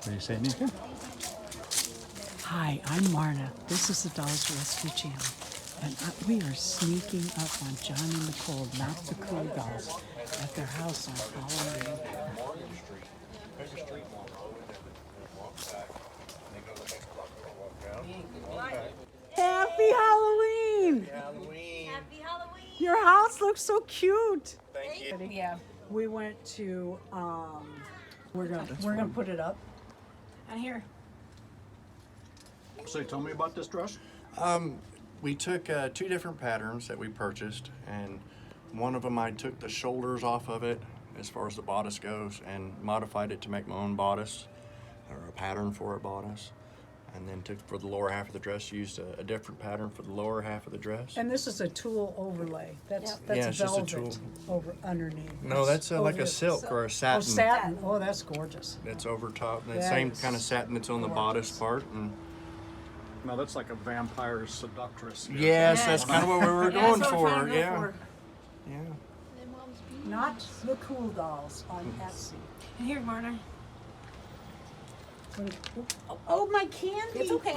Are you saying anything? Hi, I'm Marna. This is the Dolls Rescue Channel. And we are sneaking up on John and Nicole, not the cool dolls, at their house on Halloween. Happy Halloween! Happy Halloween! Your house looks so cute. Thank you. Yeah. We went to we're gonna put it up. And here. So tell me about this dress. We took 2 different patterns that we purchased, and one of them I took the shoulders off of it as far as the bodice goes and modified it to make my own bodice, or a pattern for a bodice. And then took for the lower half of the dress, used a different pattern for the lower half of the dress. And this is a tulle overlay. That's Yeah, it's just a velvet tulle. over underneath. No, that's like over- a silk or a Oh, satin. satin. Oh, that's gorgeous. That's over top. The That same is kind of satin that's on the bodice part. And No, that's like a vampire seductress. yes, that's kind of what we were going for. Yeah. Yeah. Not the cool dolls on Etsy. And here, Marna. Oh, my candy. It's okay.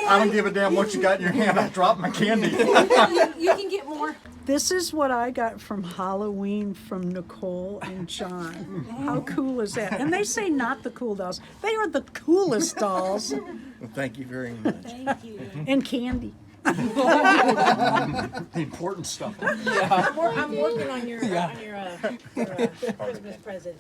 I don't give a damn what you got in your hand. I dropped my candy. You can get more. This is what I got from Halloween from Nicole and John. How cool is that? And they say not the cool dolls. They are the coolest dolls. Well, thank you very much. Thank you. And candy. The important stuff. I'm working on your Christmas present.